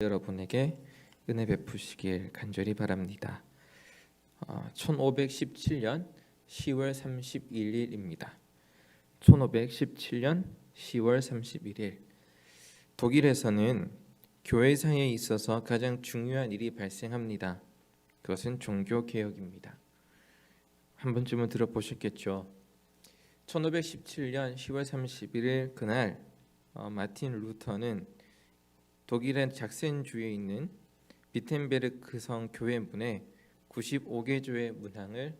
여러분에게 은혜 베푸시길 간절히 바랍니다. 1517년 10월 31일입니다. 1517년 10월 31일 독일에서는 교회사에 있어서 가장 중요한 일이 발생합니다. 그것은 종교개혁입니다. 한 번쯤은 들어보셨겠죠. 1517년 10월 31일 그날 마틴 루터는 독일의 작센주에 있는 비텐베르크 성 교회 문에 95개조의 문항을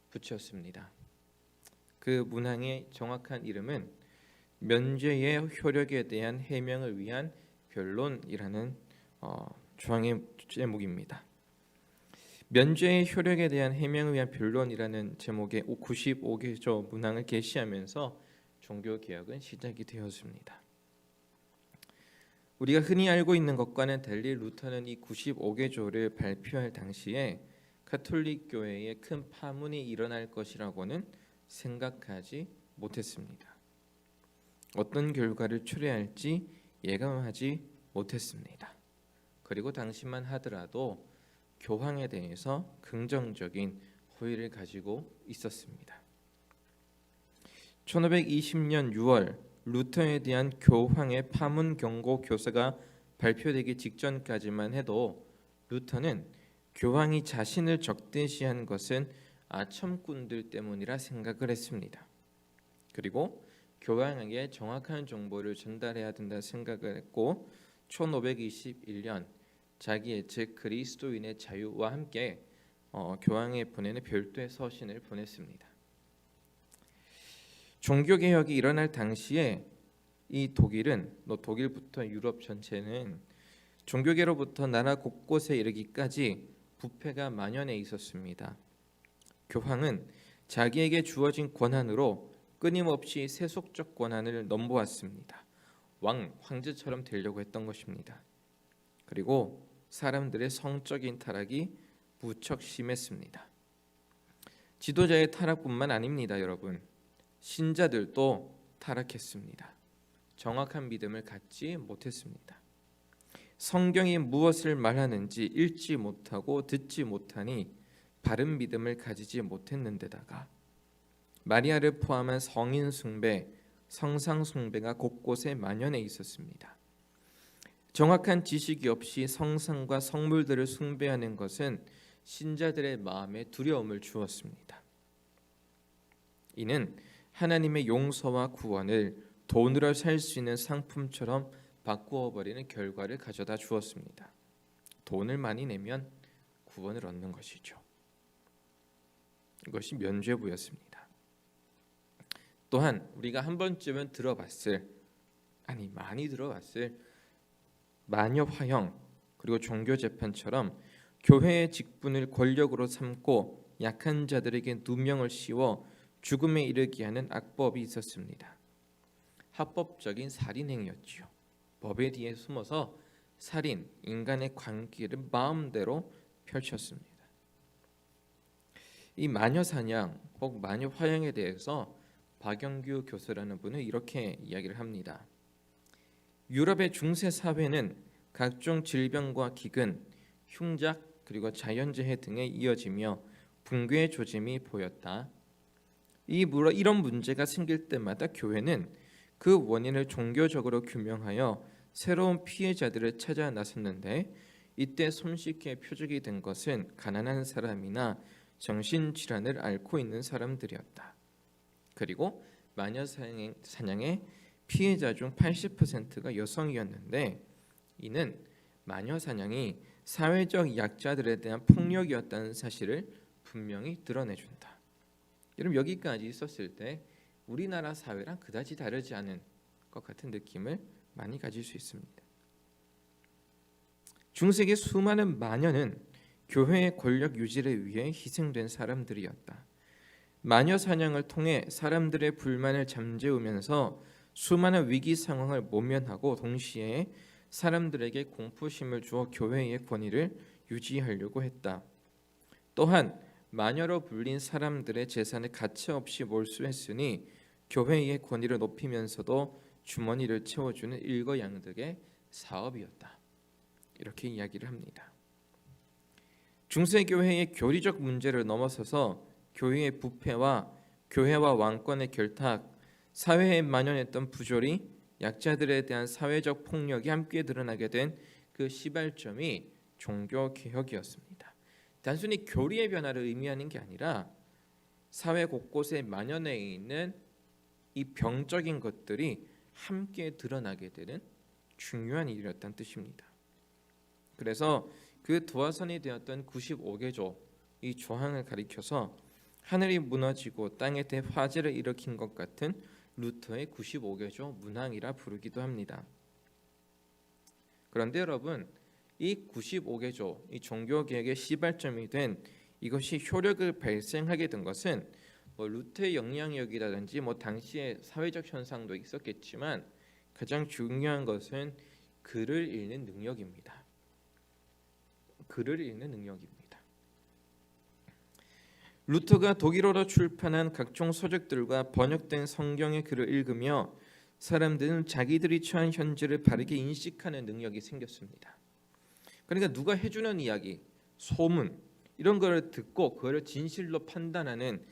붙였습니다. 그 문항의 정확한 이름은 면죄의 효력에 대한 해명을 위한 변론이라는 조항의 제목입니다. 면죄의 효력에 대한 해명을 위한 변론이라는 제목의 95개조 문항을 게시하면서 종교개혁은 시작이 되었습니다. 우리가 흔히 알고 있는 것과는 달리 루터는 이 95개조를 발표할 당시에 가톨릭 교회에 큰 파문이 일어날 것이라고는 생각하지 못했습니다. 어떤 결과를 초래할지 예감하지 못했습니다. 그리고 당시만 하더라도 교황에 대해서 긍정적인 호의를 가지고 있었습니다. 1520년 6월 루터에 대한 교황의 파문 경고 교서가 발표되기 직전까지만 해도 루터는 교황이 자신을 적대시한 것은 아첨꾼들 때문이라 생각을 했습니다. 그리고 교황에게 정확한 정보를 전달해야 된다 생각을 했고 1521년 자기의 즉 그리스도인의 자유와 함께 교황에 보내는 별도의 서신을 보냈습니다. 종교개혁이 일어날 당시에 이 독일부터 유럽 전체는 종교계로부터 나라 곳곳에 이르기까지 부패가 만연해 있었습니다. 교황은 자기에게 주어진 권한으로 끊임없이 세속적 권한을 넘보았습니다. 황제처럼 되려고 했던 것입니다. 그리고 사람들의 성적인 타락이 무척 심했습니다. 지도자의 타락뿐만 아닙니다, 여러분. 신자들도 타락했습니다. 정확한 믿음을 갖지 못했습니다. 성경이 무엇을 말하는지 읽지 못하고 듣지 못하니 바른 믿음을 가지지 못했는데다가 마리아를 포함한 성인 숭배, 성상 숭배가 곳곳에 만연해 있었습니다. 정확한 지식이 없이 성상과 성물들을 숭배하는 것은 신자들의 마음에 두려움을 주었습니다. 이는 하나님의 용서와 구원을 돈으로 살 수 있는 상품처럼 바꾸어 버리는 결과를 가져다 주었습니다. 돈을 많이 내면 구원을 얻는 것이죠. 이것이 면죄부였습니다. 또한 우리가 한 번쯤은 많이 들어봤을 마녀 화형 그리고 종교 재판처럼 교회의 직분을 권력으로 삼고 약한 자들에게 누명을 씌워 죽음에 이르게 하는 악법이 있었습니다. 합법적인 살인 행위였지요. 법에 뒤에 숨어서 살인, 인간의 관계를 마음대로 펼쳤습니다. 이 마녀 사냥 혹 마녀 화형에 대해서 박영규 교수라는 분은 이렇게 이야기를 합니다. 유럽의 중세 사회는 각종 질병과 기근, 흉작 그리고 자연재해 등에 이어지며 붕괴의 조짐이 보였다. 이런 문제가 생길 때마다 교회는 그 원인을 종교적으로 규명하여 새로운 피해자들을 찾아 나섰는데 이때 손쉽게 표적이 된 것은 가난한 사람이나 정신질환을 앓고 있는 사람들이었다. 그리고 마녀 사냥의 피해자 중 80%가 여성이었는데 이는 마녀 사냥이 사회적 약자들에 대한 폭력이었다는 사실을 분명히 드러내준다. 여러분 여기까지 있었을 때 우리나라 사회랑 그다지 다르지 않은 것 같은 느낌을 많이 가질 수 있습니다. 중세기 수많은 마녀는 교회의 권력 유지를 위해 희생된 사람들이었다. 마녀 사냥을 통해 사람들의 불만을 잠재우면서 수많은 위기 상황을 모면하고 동시에 사람들에게 공포심을 주어 교회의 권위를 유지하려고 했다. 또한 마녀로 불린 사람들의 재산을 가차없이 몰수했으니 교회의 권위를 높이면서도 주머니를 채워주는 일거양득의 사업이었다. 이렇게 이야기를 합니다. 중세교회의 교리적 문제를 넘어서서 교회의 부패와 교회와 왕권의 결탁, 사회에 만연했던 부조리, 약자들에 대한 사회적 폭력이 함께 드러나게 된 그 시발점이 종교개혁이었습니다. 단순히 교리의 변화를 의미하는 게 아니라 사회 곳곳에 만연해 있는 이 병적인 것들이 함께 드러나게 되는 중요한 일이었다는 뜻입니다. 그래서 그 도화선이 되었던 95개조 이 조항을 가리켜서 하늘이 무너지고 땅에 대화재를 일으킨 것 같은 루터의 95개조 문항이라 부르기도 합니다. 그런데 여러분, 이 95개조 이 종교개혁의 시발점이 된 이것이 효력을 발생하게 된 것은 루터의 영향력이라든지 당시의 사회적 현상도 있었겠지만 가장 중요한 것은 글을 읽는 능력입니다. 글을 읽는 능력입니다. 루터가 독일어로 출판한 각종 서적들과 번역된 성경의 글을 읽으며 사람들은 자기들이 처한 현재를 바르게 인식하는 능력이 생겼습니다. 그러니까 누가 해주는 이야기, 소문 이런 걸 듣고 그걸 진실로 판단하는,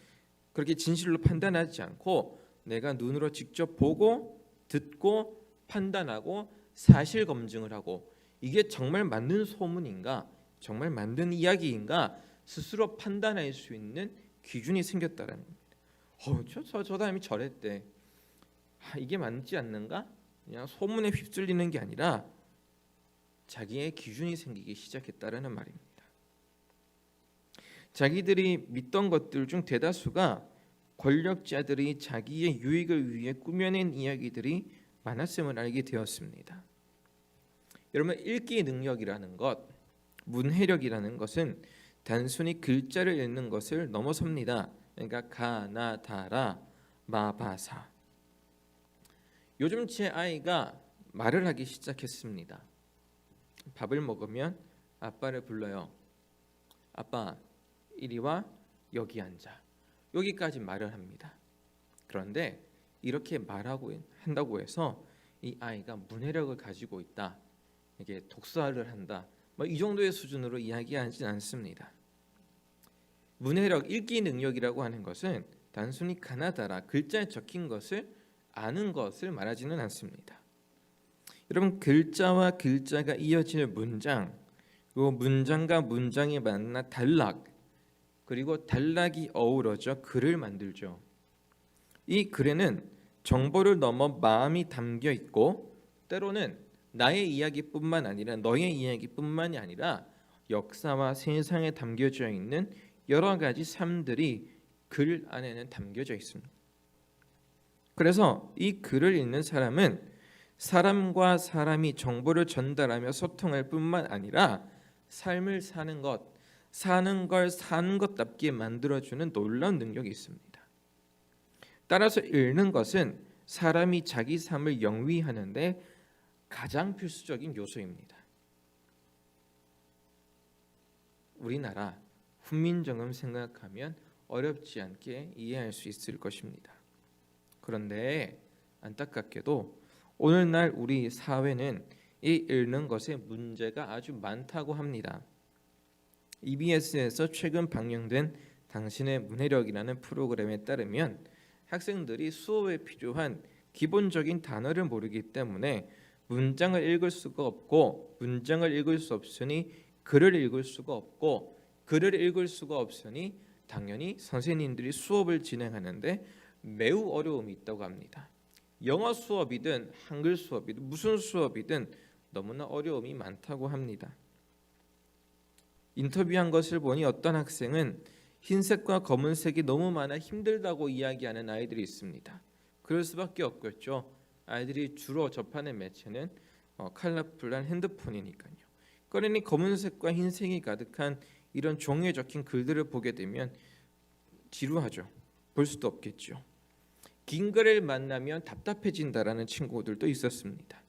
그렇게 진실로 판단하지 않고 내가 눈으로 직접 보고 듣고 판단하고 사실 검증을 하고 이게 정말 맞는 소문인가, 정말 맞는 이야기인가 스스로 판단할 수 있는 기준이 생겼다는 겁니다. 저 사람이 저랬대. 이게 맞지 않는가? 그냥 소문에 휩쓸리는 게 아니라 자기의 기준이 생기기 시작했다라는 말입니다. 자기들이 믿던 것들 중 대다수가 권력자들이 자기의 유익을 위해 꾸며낸 이야기들이 많았음을 알게 되었습니다. 여러분, 읽기 능력이라는 것, 문해력이라는 것은 단순히 글자를 읽는 것을 넘어섭니다. 그러니까 가나 다라 마바사. 요즘 제 아이가 말을 하기 시작했습니다. 밥을 먹으면 아빠를 불러요. 아빠, 이리 와, 여기 앉아. 여기까지 말을 합니다. 그런데 이렇게 말하고 한다고 해서 이 아이가 문해력을 가지고 있다, 이게 독서를 한다, 이 정도의 수준으로 이야기하지 않습니다. 문해력, 읽기 능력이라고 하는 것은 단순히 가나다라 글자에 적힌 것을 아는 것을 말하지는 않습니다. 여러분, 글자와 글자가 이어질 문장, 그리고 문장과 문장이 만나 단락, 그리고 단락이 어우러져 글을 만들죠. 이 글에는 정보를 넘어 마음이 담겨 있고 때로는 나의 이야기뿐만 아니라 너의 이야기뿐만이 아니라 역사와 세상에 담겨져 있는 여러 가지 삶들이 글 안에는 담겨져 있습니다. 그래서 이 글을 읽는 사람은 사람과 사람이 정보를 전달하며 소통할 뿐만 아니라 삶을 사는 것, 사는 걸 사는 것답게 만들어주는 놀라운 능력이 있습니다. 따라서 읽는 것은 사람이 자기 삶을 영위하는데 가장 필수적인 요소입니다. 우리나라 훈민정음 생각하면 어렵지 않게 이해할 수 있을 것입니다. 그런데 안타깝게도 오늘날 우리 사회는 이 읽는 것에 문제가 아주 많다고 합니다. EBS에서 최근 방영된 당신의 문해력이라는 프로그램에 따르면 학생들이 수업에 필요한 기본적인 단어를 모르기 때문에 문장을 읽을 수가 없고, 문장을 읽을 수 없으니 글을 읽을 수가 없고, 글을 읽을 수가 없으니 당연히 선생님들이 수업을 진행하는데 매우 어려움이 있다고 합니다. 영어 수업이든 한글 수업이든 무슨 수업이든 너무나 어려움이 많다고 합니다. 인터뷰한 것을 보니 어떤 학생은 흰색과 검은색이 너무 많아 힘들다고 이야기하는 아이들이 있습니다. 그럴 수밖에 없겠죠. 아이들이 주로 접하는 매체는 컬러풀한 핸드폰이니까요. 그러니 검은색과 흰색이 가득한 이런 종이에 적힌 글들을 보게 되면 지루하죠. 볼 수도 없겠죠. 긴 글을 만나면 답답해진다라는 친구들도 있었습니다.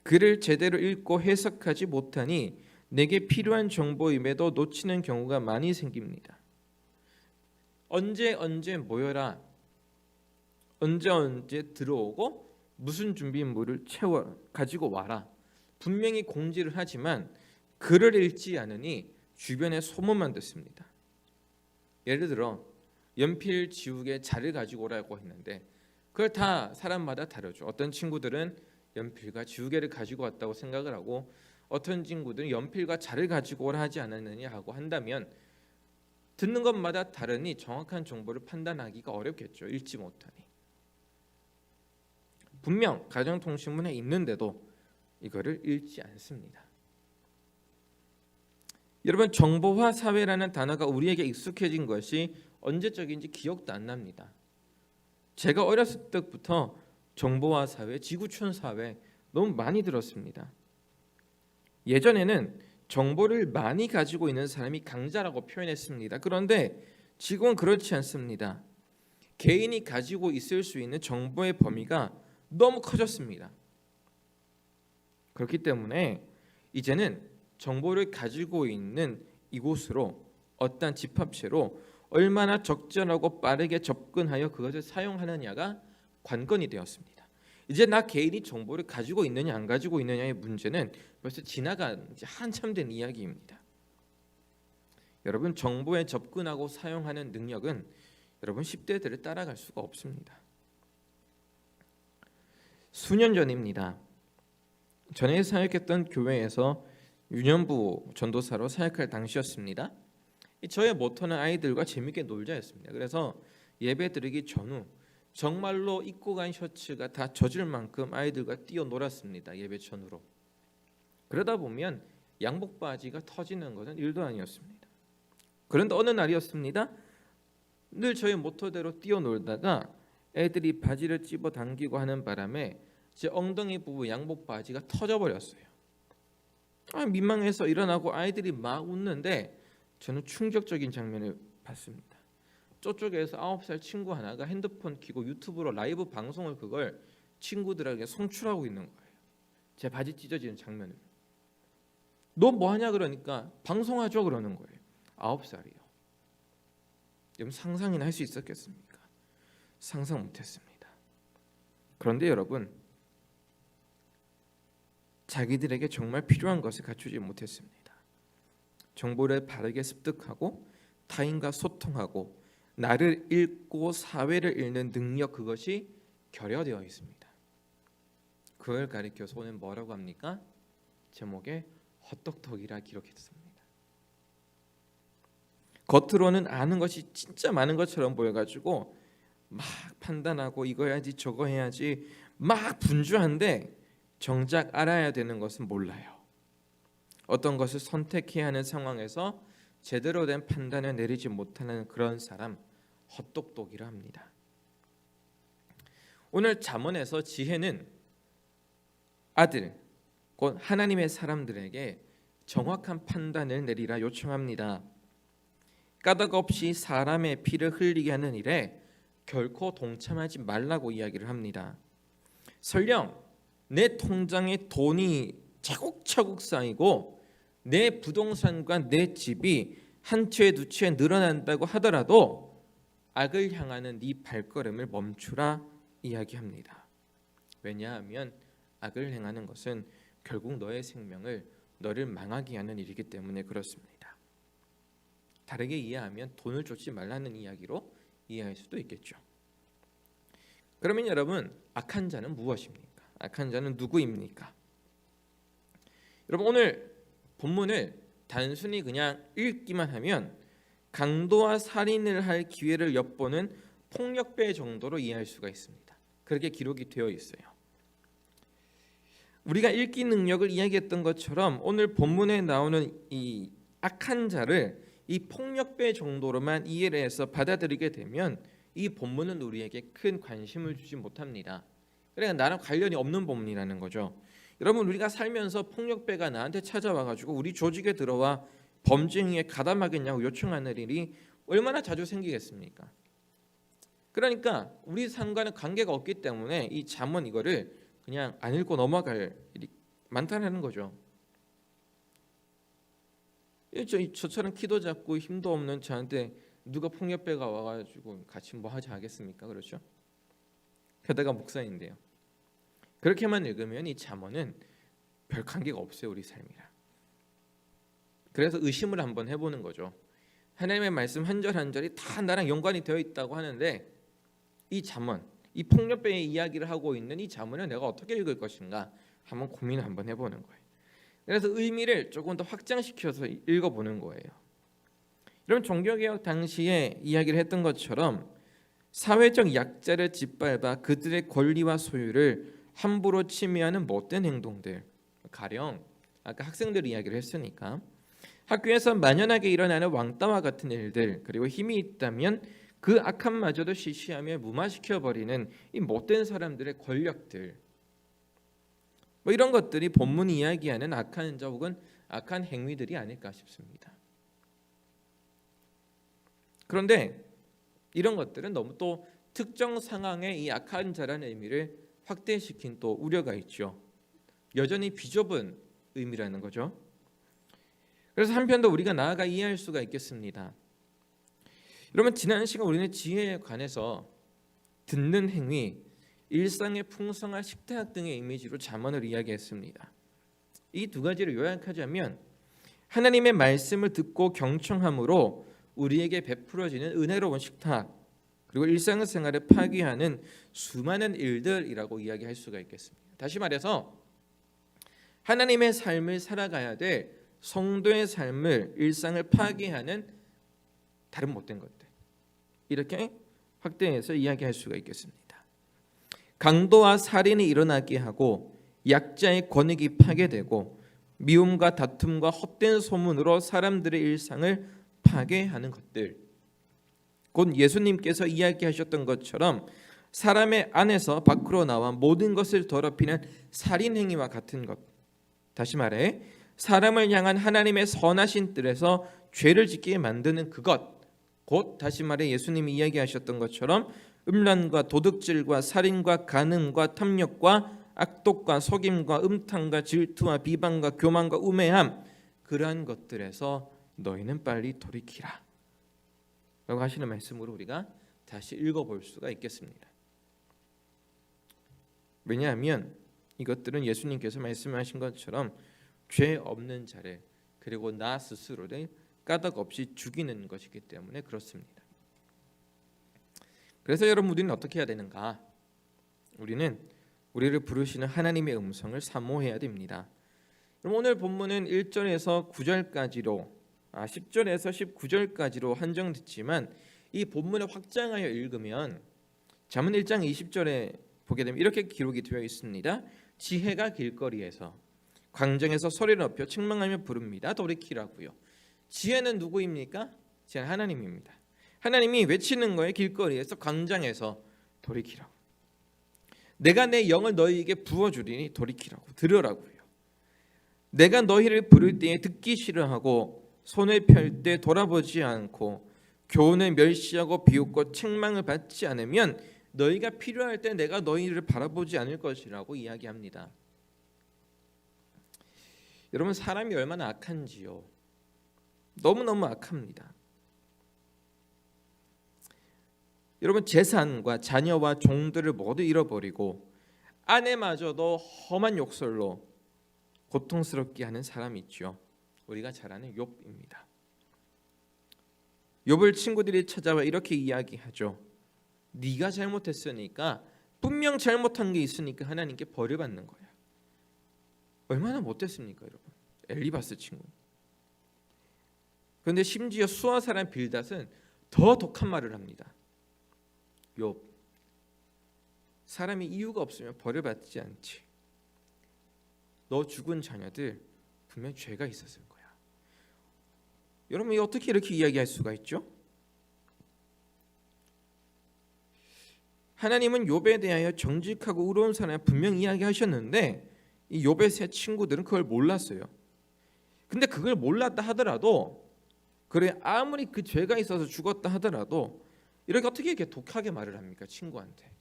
글을 제대로 읽고 해석하지 못하니 내게 필요한 정보임에도 놓치는 경우가 많이 생깁니다. 언제 모여라, 언제 들어오고 무슨 준비물을 가지고 와라, 분명히 공지를 하지만 글을 읽지 않으니 주변에 소문만 듣습니다. 예를 들어 연필 지우개 자를 가지고 오라고 했는데 그걸 다 사람마다 다르죠. 어떤 친구들은 연필과 지우개를 가지고 왔다고 생각을 하고 어떤 친구들은 연필과 자를 가지고 오라 하지 않았느냐 하고 한다면 듣는 것마다 다르니 정확한 정보를 판단하기가 어렵겠죠. 읽지 못하니. 분명 가정통신문에 있는데도 이거를 읽지 않습니다. 여러분, 정보화 사회라는 단어가 우리에게 익숙해진 것이 언제적인지 기억도 안 납니다. 제가 어렸을 때부터 정보화 사회, 지구촌 사회 너무 많이 들었습니다. 예전에는 정보를 많이 가지고 있는 사람이 강자라고 표현했습니다. 그런데 지금은 그렇지 않습니다. 개인이 가지고 있을 수 있는 정보의 범위가 너무 커졌습니다. 그렇기 때문에 이제는 정보를 가지고 있는 이곳으로 어떤 집합체로 얼마나 적절하고 빠르게 접근하여 그것을 사용하느냐가 관건이 되었습니다. 이제 나 개인이 정보를 가지고 있느냐 안 가지고 있느냐의 문제는 벌써 지나간 한참 된 이야기입니다. 여러분, 정보에 접근하고 사용하는 능력은 여러분 10대들을 따라갈 수가 없습니다. 수년 전입니다. 전에 사역했던 교회에서 유년부 전도사로 사역할 당시였습니다. 저의 모토는 아이들과 재밌게 놀자였습니다. 그래서 예배 드리기 전후 정말로 입고 간 셔츠가 다 젖을 만큼 아이들과 뛰어놀았습니다. 예배 전후로. 그러다 보면 양복 바지가 터지는 것은 일도 아니었습니다. 그런데 어느 날이었습니다. 늘 저의 모토대로 뛰어놀다가 애들이 바지를 집어 당기고 하는 바람에 제 엉덩이 부분 양복 바지가 터져버렸어요. 민망해서 일어나고 아이들이 막 웃는데 저는 충격적인 장면을 봤습니다. 저쪽에서 9살 친구 하나가 핸드폰 켜고 유튜브로 라이브 방송을 그걸 친구들에게 송출하고 있는 거예요. 제 바지 찢어지는 장면을. 너 뭐하냐 그러니까 방송하죠 그러는 거예요. 9살이요. 여러분, 상상이나 할 수 있었겠습니까? 상상 못했습니다. 그런데 여러분, 자기들에게 정말 필요한 것을 갖추지 못했습니다. 정보를 바르게 습득하고 타인과 소통하고 나를 읽고 사회를 읽는 능력, 그것이 결여되어 있습니다. 그걸 가리켜서 오늘 뭐라고 합니까? 제목에 헛똑똑이라 기록했습니다. 겉으로는 아는 것이 진짜 많은 것처럼 보여가지고 막 판단하고 이거 해야지 저거 해야지 막 분주한데 정작 알아야 되는 것은 몰라요. 어떤 것을 선택해야 하는 상황에서 제대로 된 판단을 내리지 못하는 그런 사람, 헛똑똑이라 합니다. 오늘 잠언에서 지혜는 아들, 곧 하나님의 사람들에게 정확한 판단을 내리라 요청합니다. 까닭 없이 사람의 피를 흘리게 하는 일에 결코 동참하지 말라고 이야기를 합니다. 설령 내 통장에 돈이 차곡차곡 쌓이고 내 부동산과 내 집이 한 채 두 채 늘어난다고 하더라도 악을 향하는 네 발걸음을 멈추라 이야기합니다. 왜냐하면 악을 행하는 것은 결국 너의 생명을, 너를 망하게 하는 일이기 때문에 그렇습니다. 다르게 이해하면 돈을 쫓지 말라는 이야기로 이해할 수도 있겠죠. 그러면 여러분, 악한 자는 무엇입니까? 악한 자는 누구입니까? 여러분, 오늘 본문을 단순히 그냥 읽기만 하면 강도와 살인을 할 기회를 엿보는 폭력배 정도로 이해할 수가 있습니다. 그렇게 기록이 되어 있어요. 우리가 읽기 능력을 이야기했던 것처럼 오늘 본문에 나오는 이 악한 자를 이 폭력배 정도로만 이해를 해서 받아들이게 되면 이 본문은 우리에게 큰 관심을 주지 못합니다. 그러니까 나랑 관련이 없는 본문이라는 거죠. 여러분, 우리가 살면서 폭력배가 나한테 찾아와가지고 우리 조직에 들어와 범죄 행위에 가담하겠냐고 요청하는 일이 얼마나 자주 생기겠습니까? 그러니까 우리 상과는 관계가 없기 때문에 이 잠언 이거를 그냥 안 읽고 넘어갈 일이 많다는 거죠. 저처럼 키도 작고 힘도 없는 저한테 누가 폭력배가 와가지고 같이 뭐 하지 하겠습니까? 그렇죠? 게다가 목사인데요. 그렇게만 읽으면 이 잠언은 별 관계가 없어요, 우리 삶이랑. 그래서 의심을 한번 해보는 거죠. 하나님의 말씀 한 절 한 절이 다 나랑 연관이 되어 있다고 하는데 이 잠언, 이 폭력배의 이야기를 하고 있는 이 잠언을 내가 어떻게 읽을 것인가 한번 고민을 한번 해보는 거예요. 그래서 의미를 조금 더 확장시켜서 읽어보는 거예요. 이런 종교개혁 당시에 이야기를 했던 것처럼 사회적 약자를 짓밟아 그들의 권리와 소유를 함부로 침해하는 못된 행동들, 가령 아까 학생들 이야기를 했으니까 학교에서 만연하게 일어나는 왕따와 같은 일들, 그리고 힘이 있다면 그 악함마저도 시시하며 무마시켜버리는 이 못된 사람들의 권력들, 뭐 이런 것들이 본문이 이야기하는 악한 자 혹은 악한 행위들이 아닐까 싶습니다. 그런데 이런 것들은 너무 또 특정 상황의 이 악한 자라는 의미를 확대시킨 또 우려가 있죠. 여전히 비좁은 의미라는 거죠. 그래서 한편 더 우리가 나아가 이해할 수가 있겠습니다. 여러분, 지난 시간 우리는 지혜에 관해서 듣는 행위, 일상의 풍성한 식탁 등의 이미지로 잠언을 이야기했습니다. 이 두 가지를 요약하자면 하나님의 말씀을 듣고 경청함으로 우리에게 베풀어지는 은혜로운 식탁, 그리고 일상생활을 파괴하는 수많은 일들이라고 이야기할 수가 있겠습니다. 다시 말해서 하나님의 삶을 살아가야 될 성도의 삶을, 일상을 파괴하는 다른 못된 것들, 이렇게 확대해서 이야기할 수가 있겠습니다. 강도와 살인이 일어나게 하고 약자의 권익이 파괴되고 미움과 다툼과 헛된 소문으로 사람들의 일상을 파괴하는 것들, 곧 예수님께서 이야기하셨던 것처럼 사람의 안에서 밖으로 나와 모든 것을 더럽히는 살인 행위와 같은 것, 다시 말해 사람을 향한 하나님의 선하신 뜻에서 죄를 짓게 만드는 그것, 곧 다시 말해 예수님이 이야기하셨던 것처럼 음란과 도둑질과 살인과 간음과 탐욕과 악독과 속임과 음탕과 질투와 비방과 교만과 우매함, 그러한 것들에서 너희는 빨리 돌이키라 라고 하시는 말씀으로 우리가 다시 읽어볼 수가 있겠습니다. 왜냐하면 이것들은 예수님께서 말씀하신 것처럼 죄 없는 자를, 그리고 나 스스로를 까닭 없이 죽이는 것이기 때문에 그렇습니다. 그래서 여러분, 우리는 어떻게 해야 되는가? 우리는 우리를 부르시는 하나님의 음성을 사모해야 됩니다. 그럼 오늘 본문은 1절에서 9절까지로 10절에서 19절까지로 한정됐지만 이 본문을 확장하여 읽으면 잠언 1장 20절에 보게 되면 이렇게 기록이 되어 있습니다. 지혜가 길거리에서 광장에서 소리를 높여 책망하며 부릅니다. 돌이키라고요. 지혜는 누구입니까? 지혜는 하나님입니다. 하나님이 외치는 거예요. 길거리에서, 광장에서 돌이키라고. 내가 내 영을 너희에게 부어주리니 돌이키라고, 들으라고요. 내가 너희를 부를 때에 듣기 싫어하고 손을 펼 때 돌아보지 않고 교훈을 멸시하고 비웃고 책망을 받지 않으면 너희가 필요할 때 내가 너희를 바라보지 않을 것이라고 이야기합니다. 여러분, 사람이 얼마나 악한지요. 너무너무 악합니다. 여러분, 재산과 자녀와 종들을 모두 잃어버리고 아내마저도 험한 욕설로 고통스럽게 하는 사람이 있죠. 우리가 잘 아는 욥입니다. 욥을 친구들이 찾아와 이렇게 이야기하죠. 네가 잘못했으니까, 분명 잘못한 게 있으니까 하나님께 벌을 받는 거야. 얼마나 못됐습니까, 여러분? 엘리바스 친구. 그런데 심지어 수아 사람 빌닷은 더 독한 말을 합니다. 욥, 사람이 이유가 없으면 벌을 받지 않지. 너 죽은 자녀들 분명 죄가 있었을 거야. 여러분, 어떻게 이렇게 이야기할 수가 있죠? 하나님은 욥에 대하여 정직하고 의로운 사람을 분명 이야기하셨는데 이 욥의 세 친구들은 그걸 몰랐어요. 근데 그걸 몰랐다 하더라도, 그래 아무리 그 죄가 있어서 죽었다 하더라도 어떻게 이렇게 독하게 말을 합니까? 친구한테.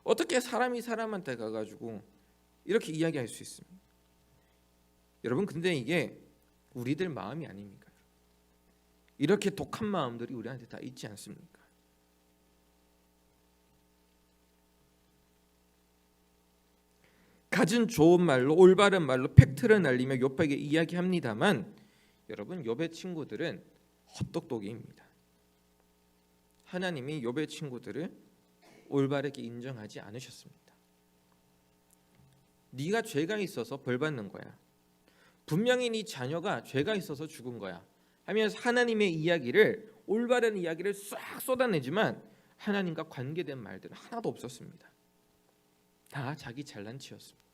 어떻게 사람이 사람한테 가가지고 이렇게 이야기할 수 있습니까? 여러분, 근데 이게 우리들 마음이 아닙니까? 이렇게 독한 마음들이 우리한테 다 있지 않습니까? 갖은 좋은 말로 올바른 말로 팩트를 날리며 욥에게 이야기합니다만 여러분 욥의 친구들은 헛똑똑이입니다. 하나님이 욥의 친구들을 올바르게 인정하지 않으셨습니다. 네가 죄가 있어서 벌 받는 거야. 분명히 네 자녀가 죄가 있어서 죽은 거야 하면서 하나님의 이야기를 올바른 이야기를 싹 쏟아내지만 하나님과 관계된 말들은 하나도 없었습니다. 다 자기 잘난치였습니다.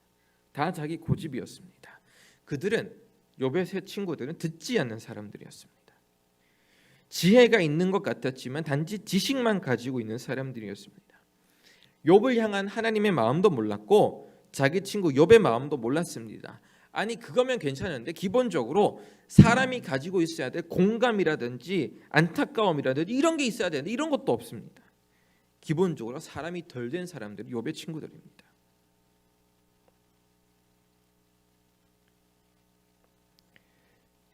다 자기 고집이었습니다. 그들은 욥의 세 친구들은 듣지 않는 사람들이었습니다. 지혜가 있는 것 같았지만 단지 지식만 가지고 있는 사람들이었습니다. 욥을 향한 하나님의 마음도 몰랐고 자기 친구 욥의 마음도 몰랐습니다. 아니 그거면 괜찮은데 기본적으로 사람이 가지고 있어야 될 공감이라든지 안타까움이라든지 이런 게 있어야 되는데 이런 것도 없습니다. 기본적으로 사람이 덜 된 사람들이 욥의 친구들입니다.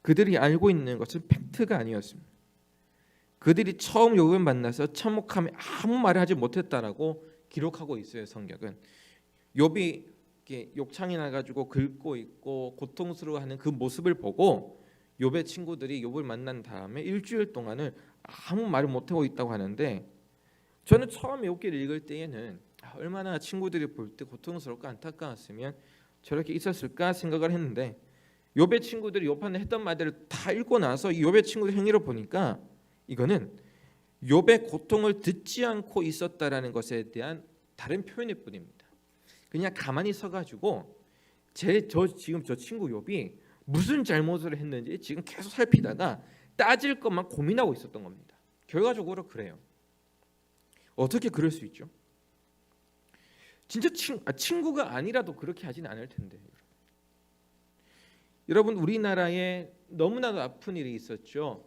그들이 알고 있는 것은 팩트가 아니었습니다. 그들이 처음 욥을 만나서 참혹함에 아무 말을 하지 못했다라고 기록하고 있어요. 성경은 욥이 욕창이 나가지고 긁고 있고 고통스러워하는 그 모습을 보고 욥의 친구들이 욥을 만난 다음에 일주일 동안을 아무 말을 못하고 있다고 하는데 저는 처음 욥기를 읽을 때에는 얼마나 친구들이 볼 때 고통스럽고 안타까웠으면 저렇게 있었을까 생각을 했는데 욥의 친구들이 욥한테 했던 말들을 다 읽고 나서 이 욥의 친구들 행위를 보니까 이거는 욥의 고통을 듣지 않고 있었다라는 것에 대한 다른 표현일 뿐입니다. 그냥 가만히 서가지고 지금 저 친구 욥이 무슨 잘못을 했는지 지금 계속 살피다가 따질 것만 고민하고 있었던 겁니다. 결과적으로 그래요. 어떻게 그럴 수 있죠? 진짜 친구가 아니라도 그렇게 하진 않을 텐데. 여러분 우리나라에 너무나도 아픈 일이 있었죠.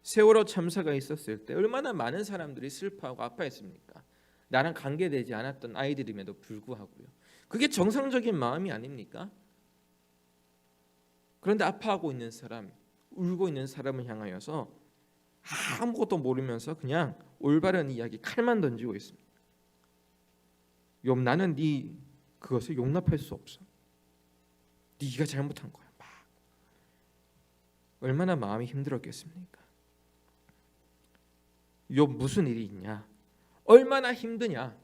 세월호 참사가 있었을 때 얼마나 많은 사람들이 슬퍼하고 아파했습니까? 나랑 관계되지 않았던 아이들임에도 불구하고요. 그게 정상적인 마음이 아닙니까? 그런데 아파하고 있는 사람, 울고 있는 사람을 향하여서 아무것도 모르면서 그냥 올바른 이야기 칼만 던지고 있습니다. 욥 나는 네 그것을 용납할 수 없어. 네가 잘못한 거야. 막. 얼마나 마음이 힘들었겠습니까? 욥 무슨 일이 있냐? 얼마나 힘드냐?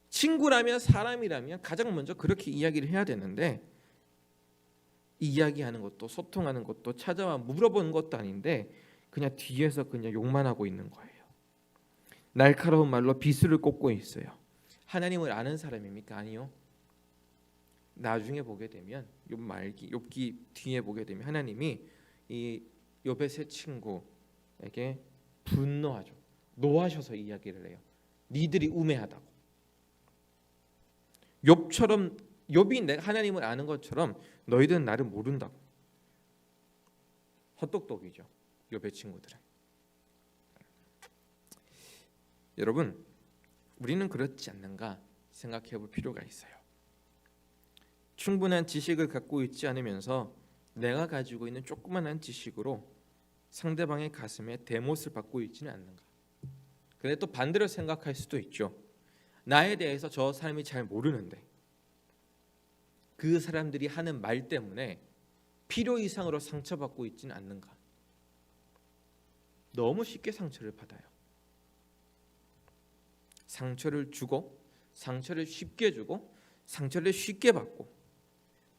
친구라면 사람이라면 가장 먼저 그렇게 이야기를 해야 되는데 이야기하는 것도 소통하는 것도 찾아와 물어보는 것도 아닌데 그냥 뒤에서 그냥 욕만 하고 있는 거예요. 날카로운 말로 비수를 꽂고 있어요. 하나님을 아는 사람입니까? 아니요. 나중에 보게 되면 욥기 뒤에 보게 되면 하나님이 이 욥의 세 친구에게 분노하죠. 노하셔서 이야기를 해요. 니들이 우매하다고. 욥처럼 욥이 하나님을 아는 것처럼 너희들은 나를 모른다고. 헛똑똑이죠. 욥의 친구들은. 여러분, 우리는 그렇지 않는가 생각해 볼 필요가 있어요. 충분한 지식을 갖고 있지 않으면서 내가 가지고 있는 조그만한 지식으로 상대방의 가슴에 대못을 받고 있지는 않는가. 근데 또 반대로 생각할 수도 있죠. 나에 대해서 저 사람이 잘 모르는데 그 사람들이 하는 말 때문에 필요 이상으로 상처받고 있지는 않는가. 너무 쉽게 상처를 받아요. 상처를 주고 상처를 쉽게 주고 상처를 쉽게 받고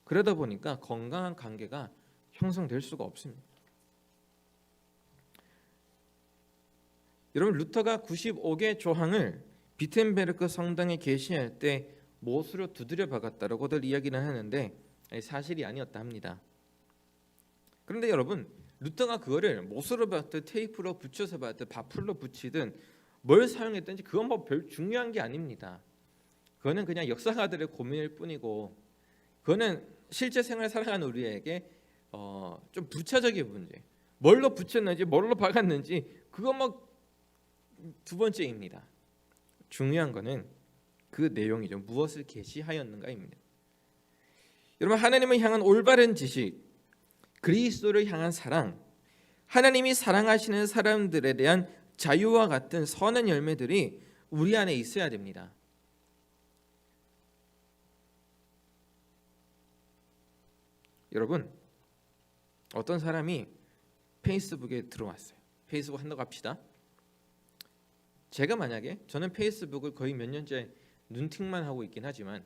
그러다 보니까 건강한 관계가 형성될 수가 없습니다. 여러분 루터가 95개 조항을 비텐베르크 성당에 게시할 때 못으로 두드려 박았다라고들 이야기는 하는데 사실이 아니었다 합니다. 그런데 여러분 루터가 그거를 못으로 박든 테이프로 붙여서 박든 바풀로 붙이든 뭘 사용했든지 그건 뭐 별 중요한 게 아닙니다. 그거는 그냥 역사가들의 고민일 뿐이고 그거는 실제 생활 살아가는 우리에게 좀 부차적인 문제, 뭘로 붙였는지 뭘로 박았는지 그거 뭐 두 번째입니다. 중요한 거는 그 내용이죠. 무엇을 계시하였는가입니다. 여러분 하나님을 향한 올바른 지식, 그리스도를 향한 사랑, 하나님이 사랑하시는 사람들에 대한 자유와 같은 선한 열매들이 우리 안에 있어야 됩니다. 여러분, 어떤 사람이 페이스북에 들어왔어요. 페이스북 한다고 합시다. 제가 만약에 저는 페이스북을 거의 몇 년째 눈팅만 하고 있긴 하지만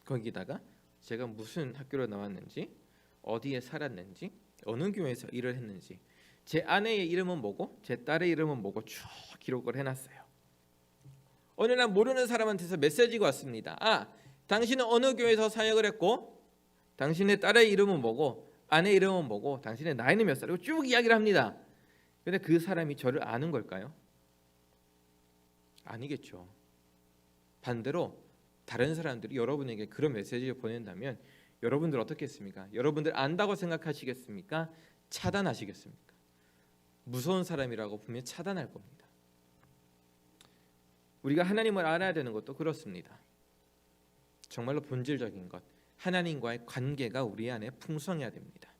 거기다가 제가 무슨 학교를 나왔는지, 어디에 살았는지, 어느 교회에서 일을 했는지, 제 아내의 이름은 뭐고 제 딸의 이름은 뭐고 쭉 기록을 해놨어요. 어느 날 모르는 사람한테서 메시지가 왔습니다. 당신은 어느 교회에서 사역을 했고, 당신의 딸의 이름은 뭐고, 아내 이름은 뭐고, 당신의 나이는 몇 살이고 쭉 이야기를 합니다. 근데 그 사람이 저를 아는 걸까요? 아니겠죠. 반대로 다른 사람들이 여러분에게 그런 메시지를 보낸다면 여러분들 어떻게 했습니까? 여러분들 안다고 생각하시겠습니까? 차단하시겠습니까? 무서운 사람이라고 분명히 차단할 겁니다. 우리가 하나님을 알아야 되는 것도 그렇습니다. 정말로 본질적인 것, 하나님과의 관계가 우리 안에 풍성해야 됩니다.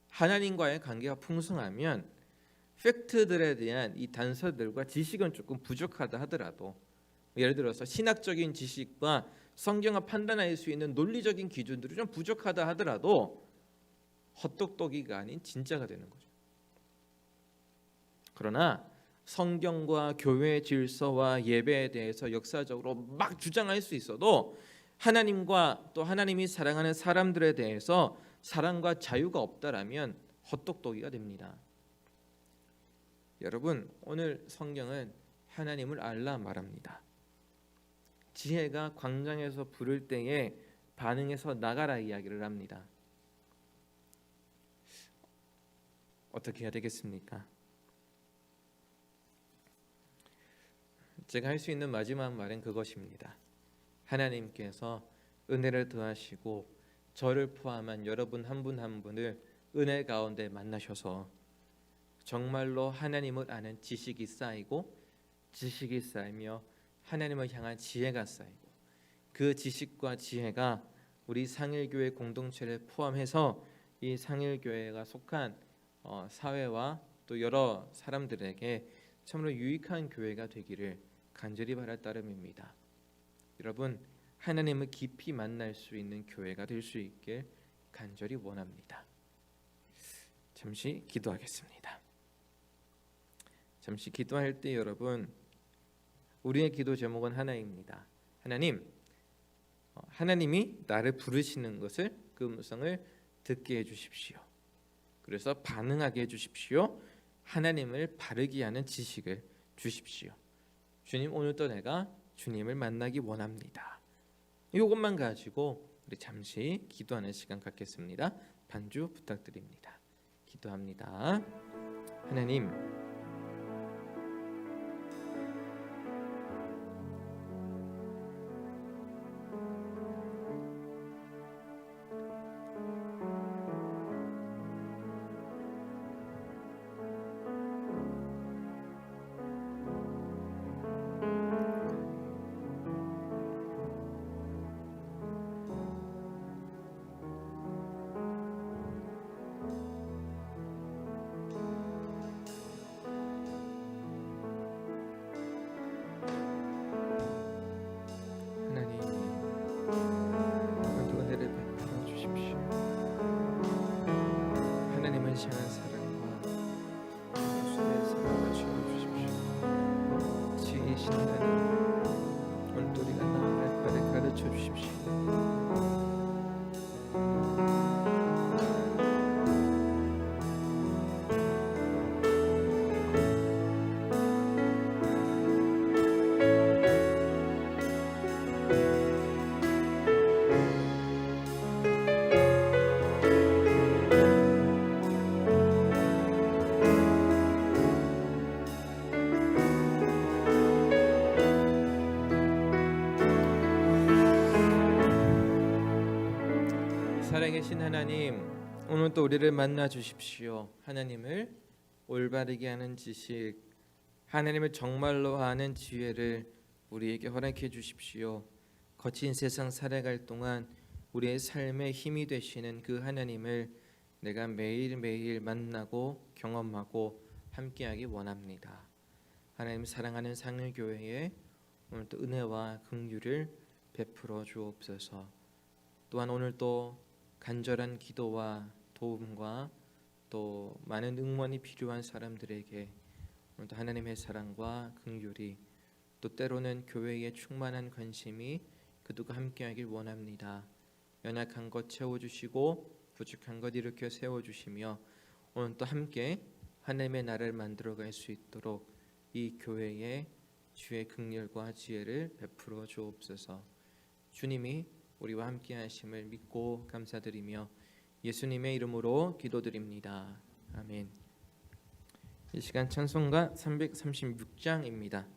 하나님과의 관계가 풍성하면 팩트들에 대한 이 단서들과 지식은 조금 부족하다 하더라도, 예를 들어서 신학적인 지식과 성경을 판단할 수 있는 논리적인 기준들이 좀 부족하다 하더라도 헛똑똑이가 아닌 진짜가 되는 거죠. 그러나 성경과 교회의 질서와 예배에 대해서 역사적으로 막 주장할 수 있어도 하나님과 또 하나님이 사랑하는 사람들에 대해서 사랑과 자유가 없다라면 헛똑똑이가 됩니다. 여러분, 오늘 성경은 하나님을 알라 말합니다. 지혜가 광장에서 부를 때에 반응해서 나가라 이야기를 합니다. 어떻게 해야 되겠습니까? 제가 할 수 있는 마지막 말은 그것입니다. 하나님께서 은혜를 더하시고 저를 포함한 여러분 한 분 한 분을 은혜 가운데 만나셔서 정말로 하나님을 아는 지식이 쌓이고, 지식이 쌓이며 하나님을 향한 지혜가 쌓이고, 그 지식과 지혜가 우리 상일교회 공동체를 포함해서 이 상일교회가 속한 사회와 또 여러 사람들에게 참으로 유익한 교회가 되기를 간절히 바랄 따름입니다. 여러분, 하나님을 깊이 만날 수 있는 교회가 될 수 있길 간절히 원합니다. 잠시 기도하겠습니다. 잠시 기도할 때 여러분, 우리의 기도 제목은 하나입니다. 하나님이 나를 부르시는 것을, 그 음성을 듣게 해주십시오. 그래서 반응하게 해주십시오. 하나님을 바르게 하는 지식을 주십시오. 주님, 오늘도 내가 주님을 만나기 원합니다. 이것만 가지고 우리 잠시 기도하는 시간 갖겠습니다. 반주 부탁드립니다. 기도합니다. 하나님, 은혜를 베풀어 주십시오. 하나님을 향한 사랑과 예수의 사랑을 주어 주십시오. 지혜이신 하나님, 오늘도 우리가 나아갈 바를 가르쳐 주십시오. 살아계신 하나님, 오늘 또 우리를 만나 주십시오. 하나님을 올바르게 하는 지식, 하나님을 정말로 아는 지혜를 우리에게 허락해 주십시오. 거친 세상 살아갈 동안 우리의 삶에 힘이 되시는 그 하나님을 내가 매일매일 만나고 경험하고 함께하기 원합니다. 하나님 사랑하는 상일교회에 오늘 또 은혜와 긍휼을 베풀어 주옵소서. 또한 오늘 또 간절한 기도와 도움과 또 많은 응원이 필요한 사람들에게 오늘도 하나님의 사랑과 긍휼이 또 때로는 교회에 충만한 관심이 그들과 함께하길 원합니다. 연약한 것 채워주시고 부족한 것 일으켜 세워주시며 오늘 또 함께 하나님의 나라를 만들어갈 수 있도록 이 교회에 주의 긍휼과 지혜를 베풀어 주옵소서. 주님이 우리와 함께 하심을 믿고 감사드리며 예수님의 이름으로 기도드립니다. 아멘. 이 시간 찬송가 336장입니다.